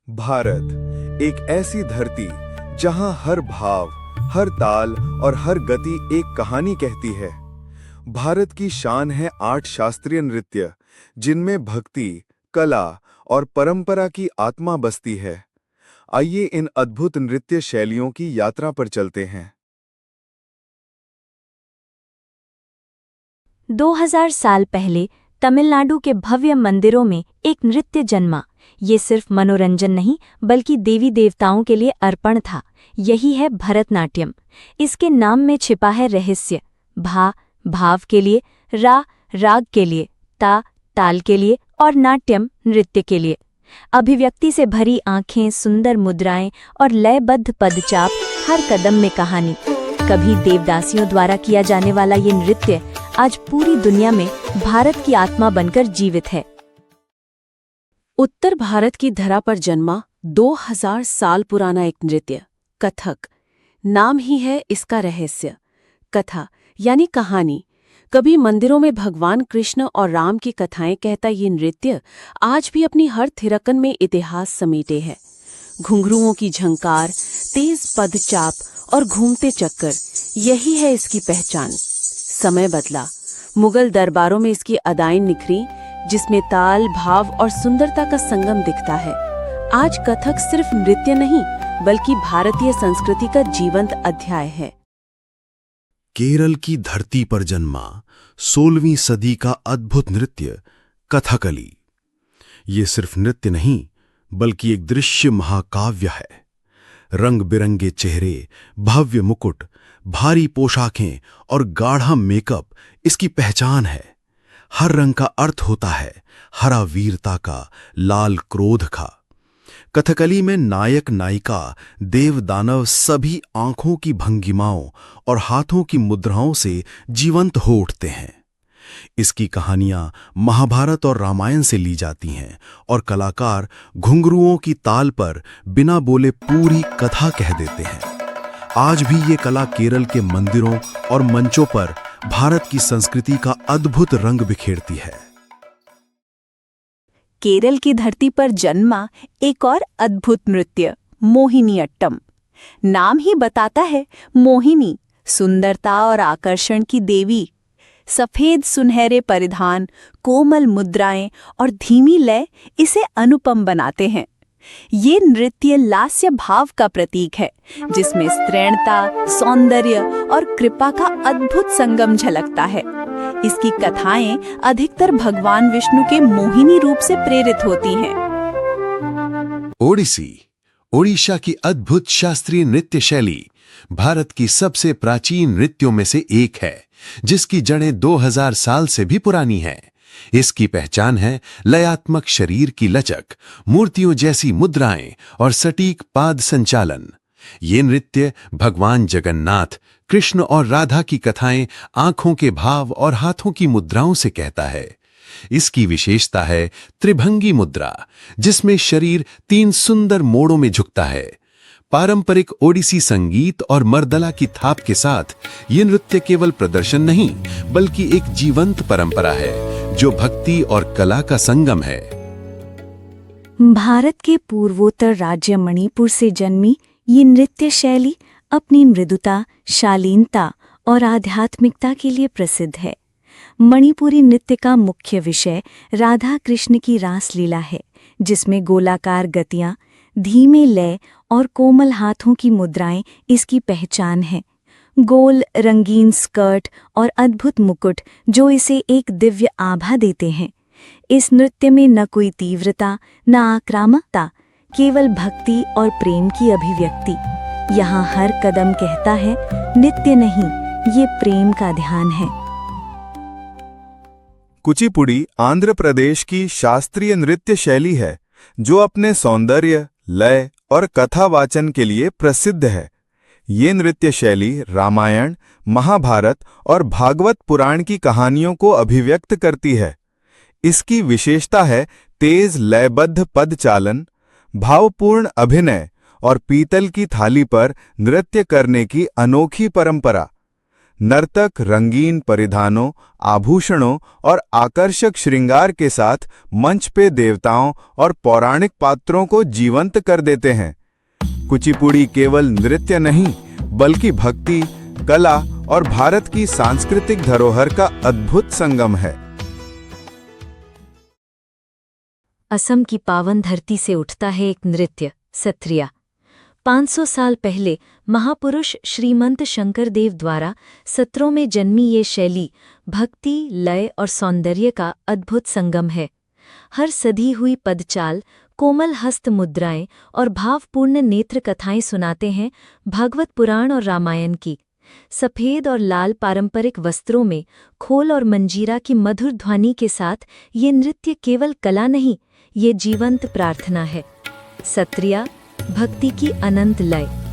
भारत एक ऐसी धरती जहां हर भाव, हर ताल और हर गति एक कहानी कहती है। भारत की शान है 8 शास्त्रीय नृत्य, जिनमें भक्ति, कला और परंपरा की आत्मा बसती है। आइए इन अद्भुत नृत्य शैलियों की यात्रा पर चलते हैं। 2000 साल पहले तमिलनाडु के भव्य मंदिरों में एक नृत्य जन्मा। ये सिर्फ मनोरंजन नहीं बल्कि देवी देवताओं के लिए अर्पण था। यही है भरतनाट्यम। इसके नाम में छिपा है रहस्य। भा भाव के लिए, रा राग के लिए, ता ताल के लिए और नाट्यम नृत्य के लिए। अभिव्यक्ति से भरी आंखें, सुंदर मुद्राएं और लयबद्ध पदचाप, हर कदम में कहानी। कभी देवदासियों द्वारा किया जाने वाला ये नृत्य आज पूरी दुनिया में भारत की आत्मा बनकर जीवित है। उत्तर भारत की धरा पर जन्मा 2000 साल पुराना एक नृत्य कथक। नाम ही है इसका रहस्य। कथा यानी कहानी। कभी मंदिरों में भगवान कृष्ण और राम की कथाएं कहता ये नृत्य आज भी अपनी हर थिरकन में इतिहास समेटे है। घुंघरुओं की झंकार, तेज पदचाप और घूमते चक्कर, यही है इसकी पहचान। समय बदला, मुगल दरबारों में इसकी अदाएं निखरी, जिसमें ताल, भाव और सुंदरता का संगम दिखता है। आज कथक सिर्फ नृत्य नहीं बल्कि भारतीय संस्कृति का जीवंत अध्याय है। केरल की धरती पर जन्मा 16वीं सदी का अद्भुत नृत्य कथकली। ये सिर्फ नृत्य नहीं बल्कि एक दृश्य महाकाव्य है। रंग बिरंगे चेहरे, भव्य मुकुट, भारी पोशाकें और गाढ़ा मेकअप इसकी पहचान है। हर रंग का अर्थ होता है, हरा वीरता का, लाल क्रोध का। कथकली में नायक नायिका, देव दानव सभी आंखों की भंगिमाओं और हाथों की मुद्राओं से जीवंत हो उठते हैं। इसकी कहानियां महाभारत और रामायण से ली जाती हैं और कलाकार घुंघरुओं की ताल पर बिना बोले पूरी कथा कह देते हैं। आज भी ये कला केरल के मंदिरों और मंचों पर भारत की संस्कृति का अद्भुत रंग बिखेरती है। केरल की धरती पर जन्मा एक और अद्भुत नृत्य मोहिनीअट्टम। नाम ही बताता है, मोहिनी सुंदरता और आकर्षण की देवी। सफेद सुनहरे परिधान, कोमल मुद्राएं और धीमी लय इसे अनुपम बनाते हैं। ये नृत्य लास्य भाव का प्रतीक है, जिसमें स्त्रैणता, सौंदर्य और कृपा का अद्भुत संगम झलकता है। इसकी कथाएं अधिकतर भगवान विष्णु के मोहिनी रूप से प्रेरित होती हैं। ओडिसी, ओडिशा की अद्भुत शास्त्रीय नृत्य शैली भारत की सबसे प्राचीन नृत्यों में से एक है, जिसकी जड़ें 2000 साल से भी पुरानी हैं। इसकी पहचान है लयात्मक शरीर की लचक, मूर्तियों जैसी मुद्राएं और सटीक पाद संचालन। ये नृत्य भगवान जगन्नाथ, कृष्ण और राधा की कथाएं आंखों के भाव और हाथों की मुद्राओं से कहता है। इसकी विशेषता है त्रिभंगी मुद्रा, जिसमें शरीर 3 सुंदर मोड़ों में झुकता है। पारंपरिक ओडिसी संगीत और मर्दला की थाप के साथ ये नृत्य केवल प्रदर्शन नहीं बल्कि एक जीवंत परंपरा है, जो भक्ति और कला का संगम है। भारत के पूर्वोत्तर राज्य मणिपुर से जन्मी ये नृत्य शैली अपनी मृदुता, शालीनता और आध्यात्मिकता के लिए प्रसिद्ध है। मणिपुरी नृत्य का मुख्य विषय राधा कृष्ण की रासलीला है, जिसमें गोलाकार गतियां, धीमे लय और कोमल हाथों की मुद्राएं इसकी पहचान है। गोल रंगीन स्कर्ट और अद्भुत मुकुट जो इसे एक दिव्य आभा देते हैं। इस नृत्य में न कोई तीव्रता, न आक्रामकता, केवल भक्ति और प्रेम की अभिव्यक्ति। यहाँ हर कदम कहता है, नृत्य नहीं, ये प्रेम का ध्यान है। कुचिपुड़ी आंध्र प्रदेश की शास्त्रीय नृत्य शैली है, जो अपने सौंदर्य, लय और कथावाचन के लिए प्रसिद्ध है। ये नृत्य शैली रामायण, महाभारत और भागवत पुराण की कहानियों को अभिव्यक्त करती है। इसकी विशेषता है तेज लयबद्ध पदचालन, भावपूर्ण अभिनय और पीतल की थाली पर नृत्य करने की अनोखी परंपरा। नर्तक रंगीन परिधानों, आभूषणों और आकर्षक श्रृंगार के साथ मंच पे देवताओं और पौराणिक पात्रों को जीवंत कर देते हैं। कुचिपुड़ी केवल नृत्य नहीं, बल्कि भक्ति, कला और भारत की सांस्कृतिक धरोहर का अद्भुत संगम है। असम की पावन धरती से उठता है एक नृत्य, सत्रिया। 500 साल पहले महापुरुष श्रीमंत शंकरदेव द्वारा सत्रों में जन्मी ये शैली भक्ति, लय और सौंदर्य का अद्भुत संगम है। हर सधी हुई पदचाल, कोमल हस्त मुद्राएं और भावपूर्ण नेत्र कथाएं सुनाते हैं भागवत पुराण और रामायण की। सफेद और लाल पारंपरिक वस्त्रों में खोल और मंजीरा की मधुर ध्वनि के साथ ये नृत्य केवल कला नहीं, ये जीवंत प्रार्थना है। सत्रिया, भक्ति की अनंत लय।